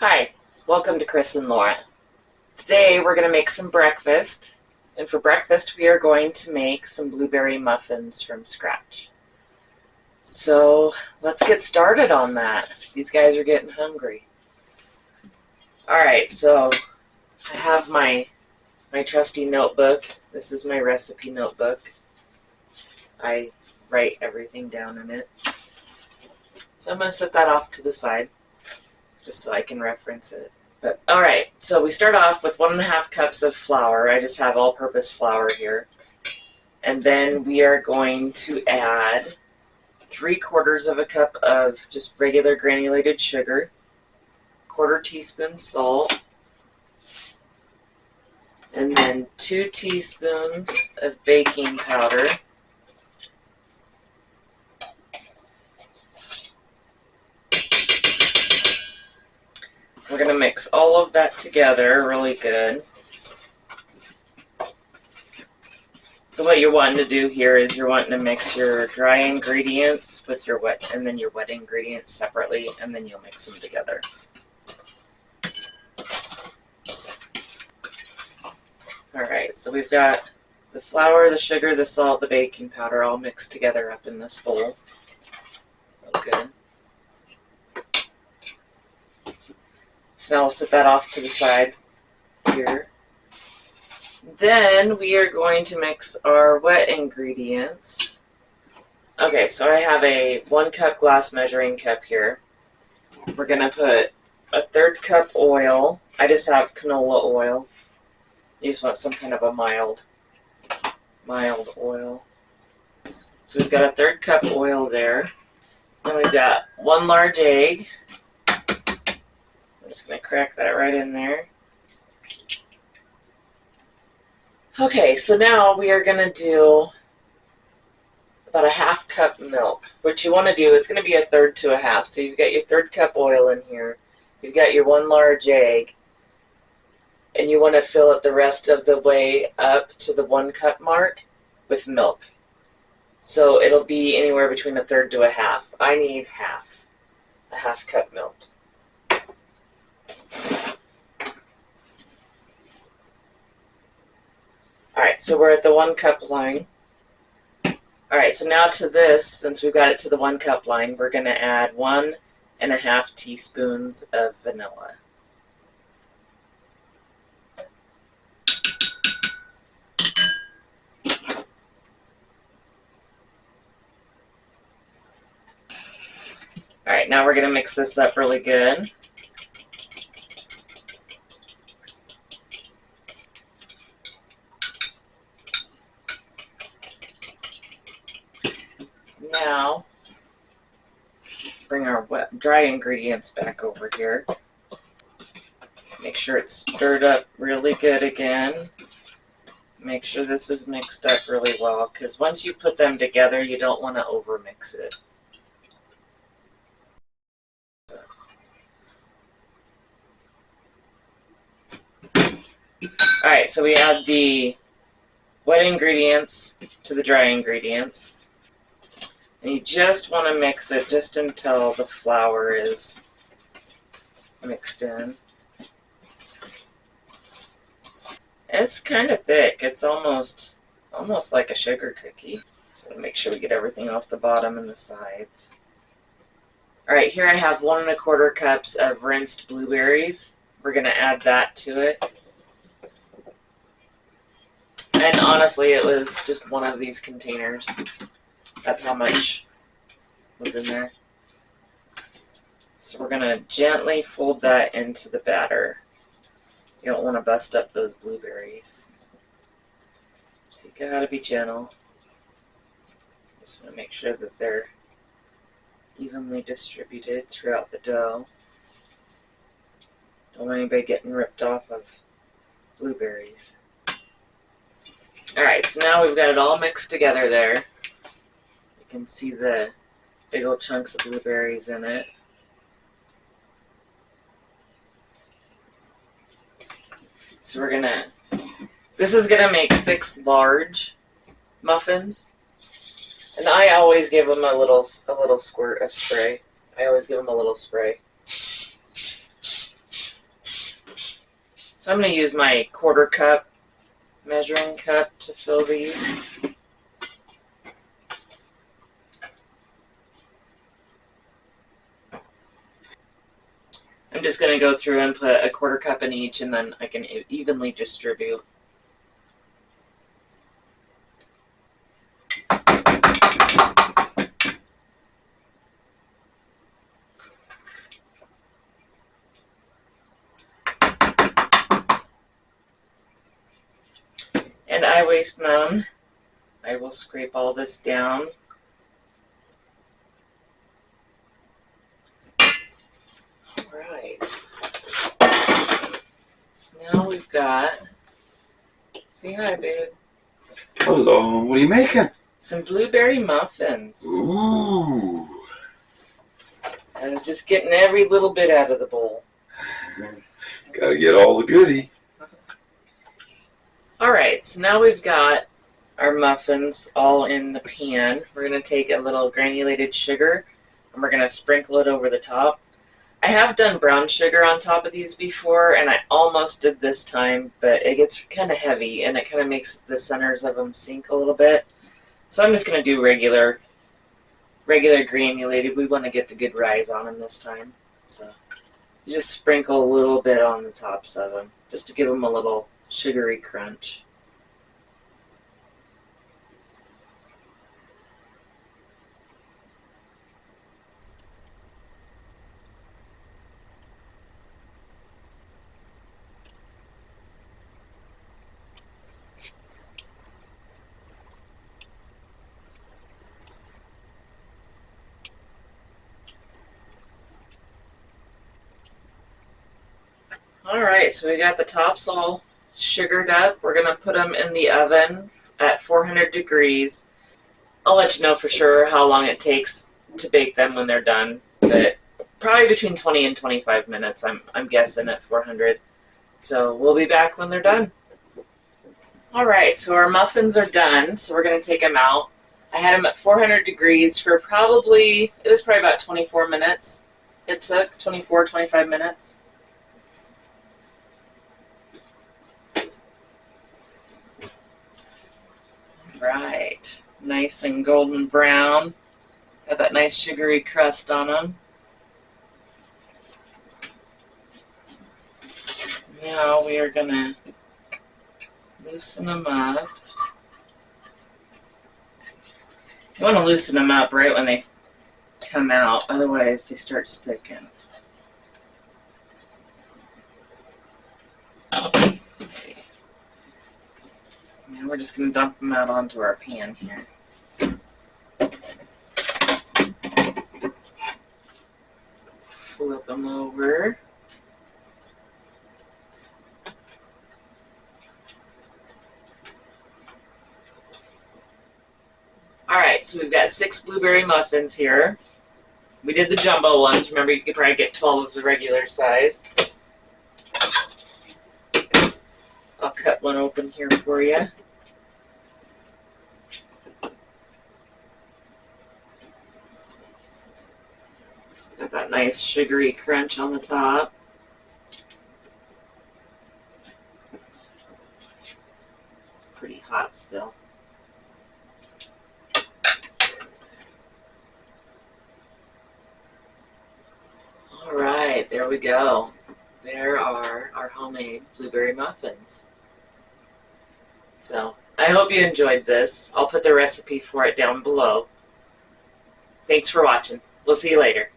Hi, welcome to Chris and Laura. Today we're going to make some breakfast, and for breakfast we are going to make some blueberry muffins from scratch. So let's get started on that. These guys are getting hungry. Alright, so I have my trusty notebook. This is my recipe notebook. I write everything down in it. So I'm going to set that off to the side, just so I can reference it. But alright, so we start off with 1.5 cups of flour. I just have all-purpose flour here. And then we are going to add 3/4 cup of just regular granulated sugar, 1/4 teaspoon salt, and then 2 teaspoons of baking powder. We're going to mix all of that together really good. So what you're wanting to do here is you're wanting to mix your dry ingredients with your wet, and then your wet ingredients separately, and then you'll mix them together. Alright, so we've got the flour, the sugar, the salt, the baking powder all mixed together up in this bowl. Real good. So now we'll set that off to the side here. Then we are going to mix our wet ingredients. Okay, so I have a 1 cup glass measuring cup here. We're going to put a 1/3 cup oil. I just have canola oil. You just want some kind of a mild oil. So we've got a 1/3 cup oil there. Then we've got 1 large egg. I'm just going to crack that right in there. Okay, so now we are going to do about a 1/2 cup milk. What you want to do, it's going to be a 1/3 to a 1/2. So you've got your 1/3 cup oil in here. You've got your 1 large egg. And you want to fill it the rest of the way up to the 1 cup mark with milk. So it'll be anywhere between a 1/3 to a 1/2. I need a 1/2 cup milk. Alright, so we're at the 1 cup line. Alright, so now to this, since we've got it to the 1 cup line, we're going to add 1.5 teaspoons of vanilla. Alright, now we're going to mix this up really good. Now, bring our dry ingredients back over here. Make sure it's stirred up really good again. Make sure this is mixed up really well, because once you put them together, you don't want to overmix it. Alright, so we add the wet ingredients to the dry ingredients. And you just want to mix it just until the flour is mixed in. It's kind of thick. It's almost like a sugar cookie. So make sure we get everything off the bottom and the sides. Alright, here I have 1 1/4 cups of rinsed blueberries. We're going to add that to it. And honestly, it was just one of these containers. That's how much was in there. So we're going to gently fold that into the batter. You don't want to bust up those blueberries. So you gotta be gentle. Just want to make sure that they're evenly distributed throughout the dough. Don't want anybody getting ripped off of blueberries. Alright, so now we've got it all mixed together there. You can see the big old chunks of blueberries in it. So this is gonna make 6 large muffins. And I always give them a little squirt of spray. I always give them a little spray. So I'm going to use my 1/4 cup measuring cup to fill these. I'm just going to go through and put a 1/4 cup in each, and then I can evenly distribute. And I waste none. I will scrape all this down. Alright. So now we've got, say hi, babe. Hello, what are you making? Some blueberry muffins. Ooh. I was just getting every little bit out of the bowl. Gotta get all the goodie. Alright, so now we've got our muffins all in the pan. We're going to take a little granulated sugar and we're going to sprinkle it over the top. I have done brown sugar on top of these before, and I almost did this time, but it gets kind of heavy and it kind of makes the centers of them sink a little bit. So I'm just going to do regular granulated. We want to get the good rise on them this time. So you just sprinkle a little bit on the tops of them just to give them a little sugary crunch. Alright, so we got the tops all sugared up. We're going to put them in the oven at 400 degrees. I'll let you know for sure how long it takes to bake them when they're done, but probably between 20 and 25 minutes, I'm guessing at 400. So we'll be back when they're done. Alright, so our muffins are done, so we're going to take them out. I had them at 400 degrees for probably about 24 minutes. It took 24, 25 minutes. Right, nice and golden brown. Got that nice sugary crust on them. Now we are gonna loosen them up. You want to loosen them up right when they come out, otherwise they start sticking. Now we're just going to dump them out onto our pan here. Flip them over. Alright, so we've got 6 blueberry muffins here. We did the jumbo ones. Remember, you could probably get 12 of the regular size. I'll cut one open here for you. Got that nice sugary crunch on the top. Pretty hot still. Alright, there we go. There are our homemade blueberry muffins. So, I hope you enjoyed this. I'll put the recipe for it down below. Thanks for watching. We'll see you later.